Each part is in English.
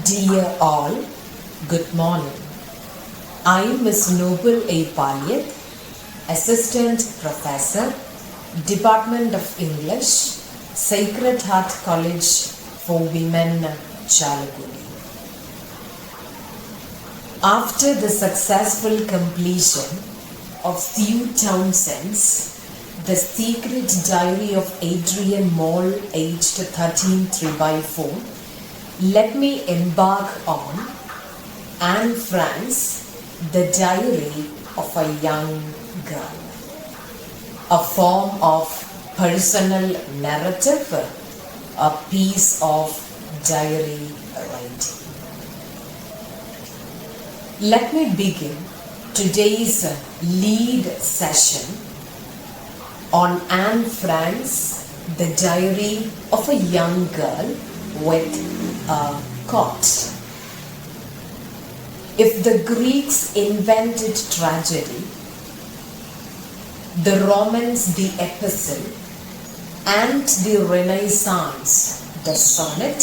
Dear all, good morning. I am Ms. Noble A. Palyat, Assistant Professor, Department of English, Sacred Heart College for Women, Chalagudi. After the successful completion of Thew Townsend's The Secret Diary of Adrian Mole, aged 13 3/4, let me embark on Anne Frank's The Diary of a Young Girl, a form of personal narrative, a piece of diary writing. Let me begin today's lead session on Anne Frank's The Diary of a Young Girl with a quote. If the Greeks invented tragedy, the Romans the epistle, and the Renaissance the sonnet,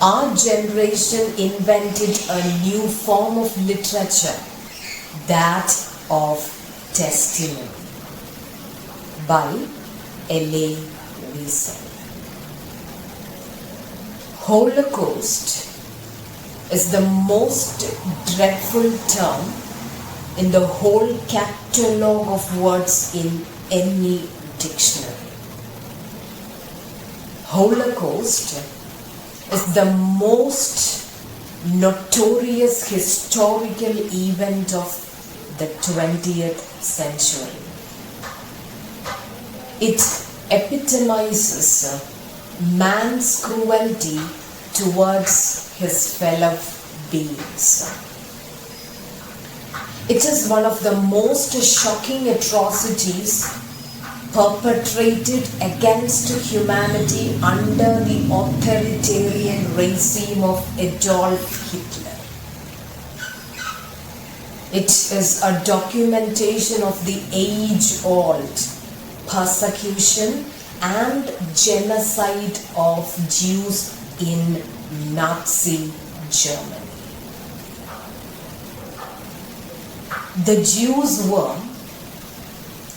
our generation invented a new form of literature, that of testimony. By L.A. Wiesel. Holocaust is the most dreadful term in the whole catalogue of words in any dictionary. Holocaust is the most notorious historical event of the 20th century. It epitomizes man's cruelty towards his fellow beings. It is one of the most shocking atrocities perpetrated against humanity under the authoritarian regime of Adolf Hitler. It is a documentation of the age-old persecution and genocide of Jews in Nazi Germany. The Jews were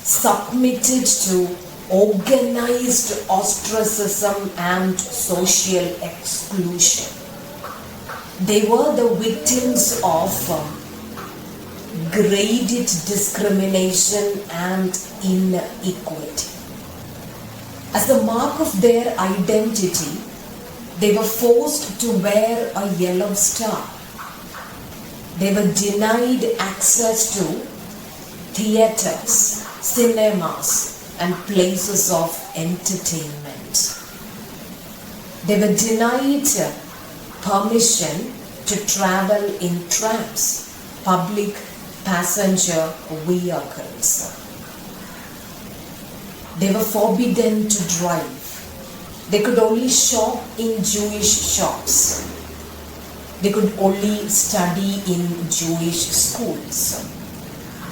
submitted to organized ostracism and social exclusion. They were the victims of graded discrimination and inequity. As a mark of their identity, they were forced to wear a yellow star. They were denied access to theaters, cinemas, and places of entertainment. They were denied permission to travel in trams, public passenger vehicles. They were forbidden to drive. They could only shop in Jewish shops. They could only study in Jewish schools.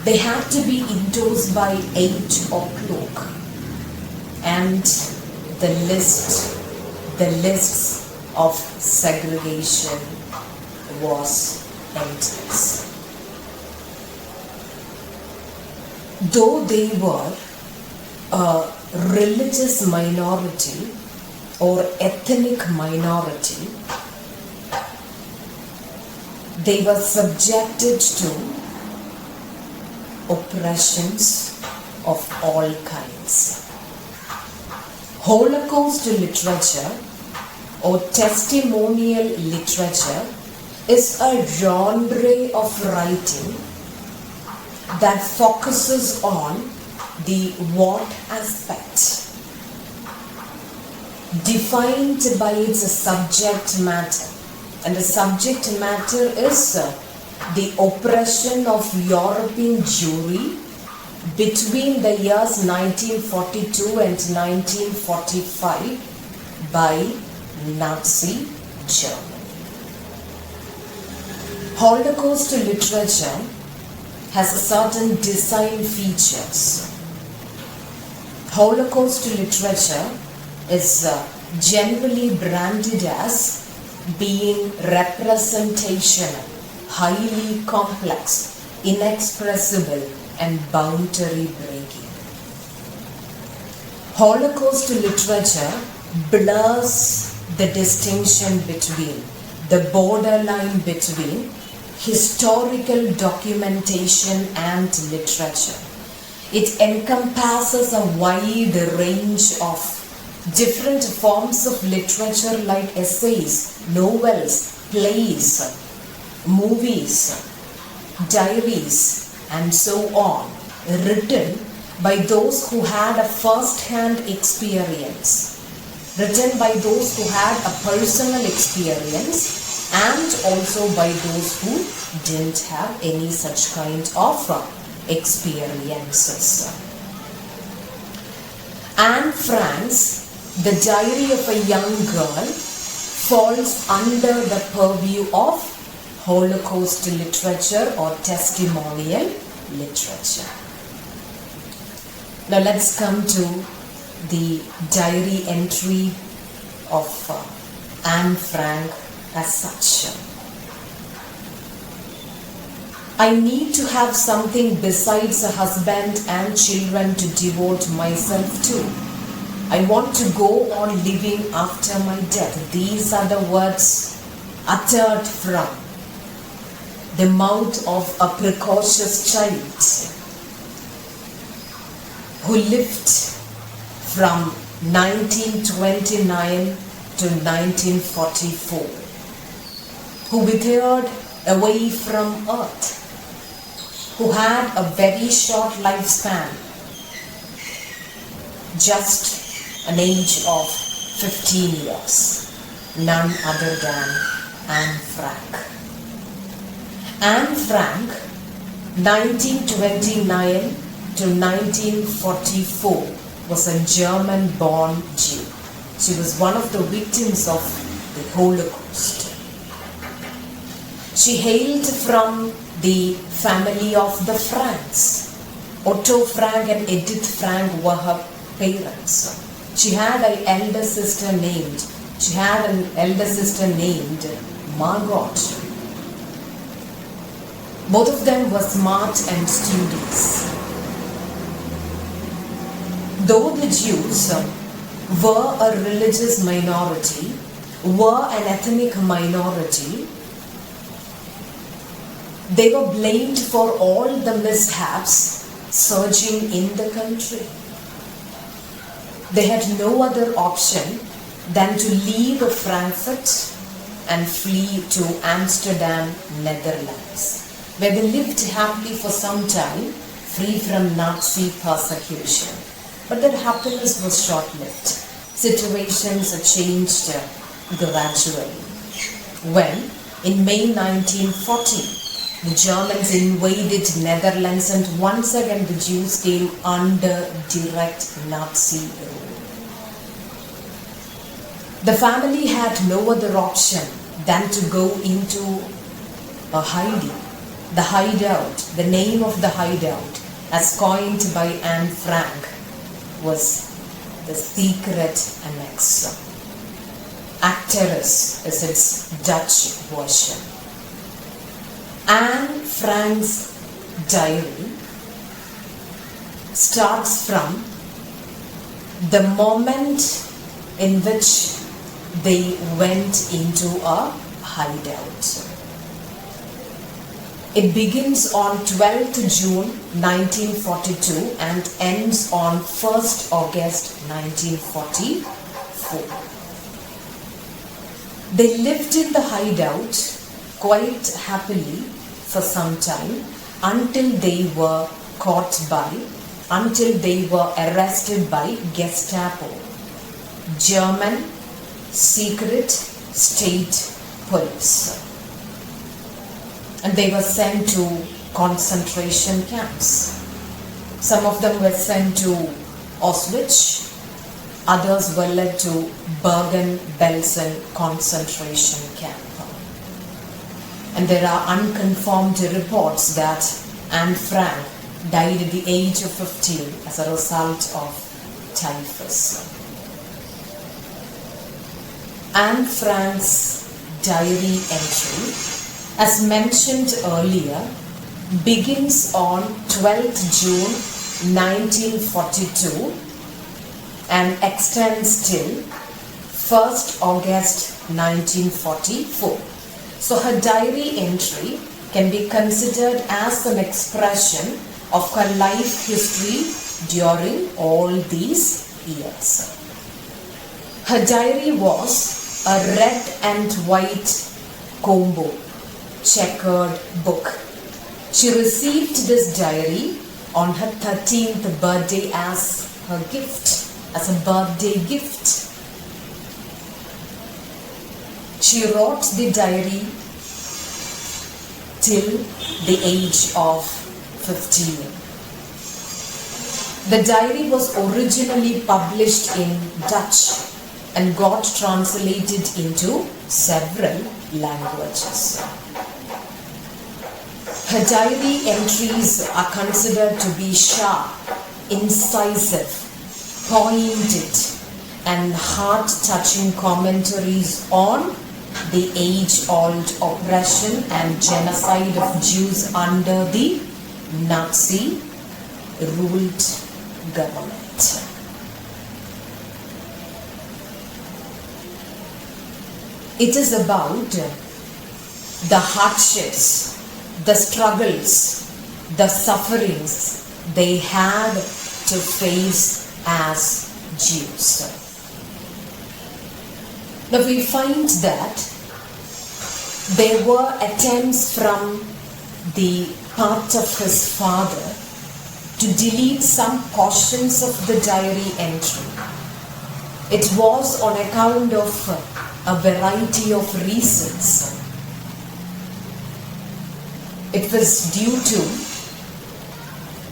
They had to be indoors by 8 o'clock. And the lists of segregation was endless. Though they were a religious minority or ethnic minority, they were subjected to oppressions of all kinds. Holocaust literature or testimonial literature is a genre of writing that focuses on the what aspect, defined by its subject matter. And the subject matter is the oppression of European Jewry between the years 1942 and 1945 by Nazi Germany. Holocaust literature has certain design features. Holocaust literature is generally branded as being representational, highly complex, inexpressible, and boundary breaking. Holocaust literature blurs the distinction between, the borderline between historical documentation and literature. It encompasses a wide range of different forms of literature like essays, novels, plays, movies, diaries, and so on, written by those who had a first-hand experience, written by those who had a personal experience, and also by those who didn't have any such kind of experiences. Anne Frank's The Diary of a Young Girl falls under the purview of Holocaust literature or testimonial literature. Now let's come to the diary entry of Anne Frank as such. I need to have something besides a husband and children to devote myself to. I want to go on living after my death. These are the words uttered from the mouth of a precocious child who lived from 1929 to 1944, who withered away from earth, who had a very short lifespan, just an age of 15 years, none other than Anne Frank. Anne Frank, 1929 to 1944, was a German-born Jew. She was one of the victims of the Holocaust. She hailed from the family of the Franks. Otto Frank and Edith Frank were her parents. She had an elder sister named Margot. Both of them were smart and studious. Though the Jews were a religious minority, were an ethnic minority, they were blamed for all the mishaps surging in the country. They had no other option than to leave Frankfurt and flee to Amsterdam, Netherlands, where they lived happily for some time, free from Nazi persecution. But their happiness was short-lived. Situations changed gradually. When, in May 1940, the Germans invaded Netherlands and once again the Jews came under direct Nazi rule. The family had no other option than to go into a hiding. The hideout, the name of the hideout, as coined by Anne Frank, was the secret annex. Acteres is its Dutch version. Anne Frank's diary starts from the moment in which they went into a hideout. It begins on 12th June 1942 and ends on 1st August 1944. They lived in the hideout quite happily for some time until they were arrested by Gestapo, German secret state police. And they were sent to concentration camps. Some of them were sent to Auschwitz, others were led to Bergen-Belsen concentration camp. And there are unconfirmed reports that Anne Frank died at the age of 15 as a result of typhus. Anne Frank's diary entry, as mentioned earlier, begins on 12th June 1942 and extends till 1st August 1944. So her diary entry can be considered as an expression of her life history during all these years. Her diary was a red and white combo checkered book. She received this diary on her 13th birthday as her gift, as a birthday gift. She wrote the diary till the age of 15. The diary was originally published in Dutch and got translated into several languages. Her diary entries are considered to be sharp, incisive, pointed, and heart-touching commentaries on the age-old oppression and genocide of Jews under the Nazi-ruled government. It is about the hardships, the struggles, the sufferings they had to face as Jews. Now we find that there were attempts from the part of his father to delete some portions of the diary entry. It was on account of a variety of reasons. It was due to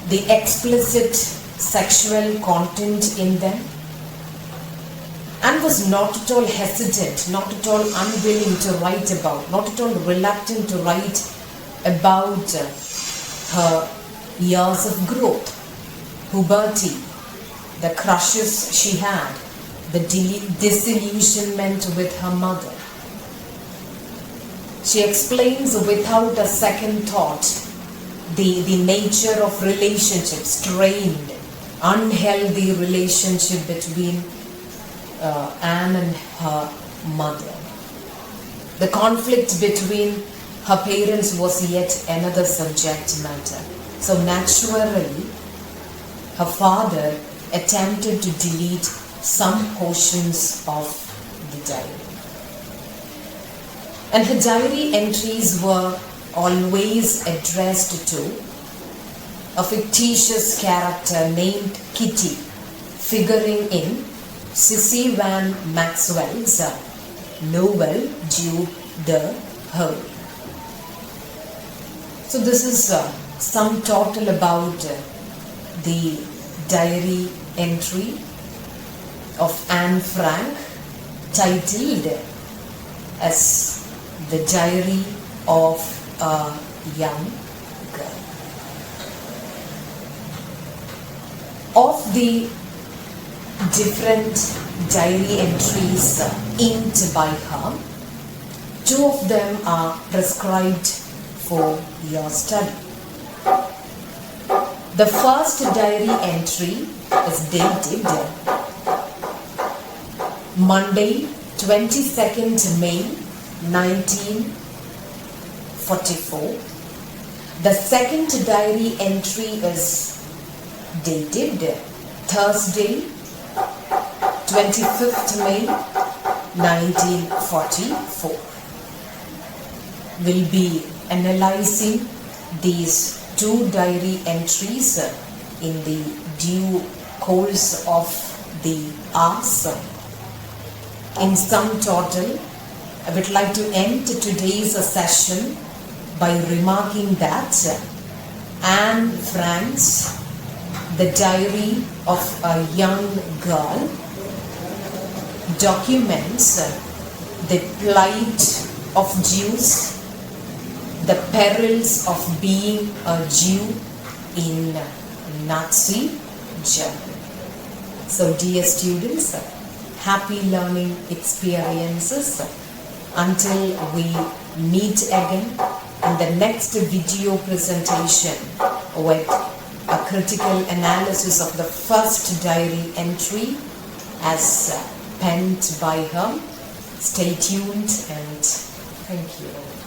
the explicit sexual content in them, and was not at all hesitant, not at all unwilling to write about, not at all reluctant to write about her years of growth, puberty, the crushes she had, the disillusionment with her mother. She explains without a second thought the nature of relationships, strained, unhealthy relationship between Anne and her mother. The conflict between her parents was yet another subject matter. So naturally, her father attempted to delete some portions of the diary. And her diary entries were always addressed to a fictitious character named Kitty, figuring in Sissy Van Maxwell's novel Jude the Whole. So this is sum total about the diary entry of Anne Frank, titled as The Diary of a Young Girl. Of the different diary entries inked by her, 2 of them are prescribed for your study. The first diary entry is dated Monday, 22nd May 1944. The second diary entry is dated Thursday, 25th May 1944. We'll be analyzing these 2 diary entries in the due course of the hours. In sum total, I would like to end today's session by remarking that Anne Frank's The Diary of a Young Girl documents the plight of Jews, the perils of being a Jew in Nazi Germany. So dear students, happy learning experiences Until we meet again in the next video presentation with a critical analysis of the first diary entry as penned by her. Stay tuned and thank you.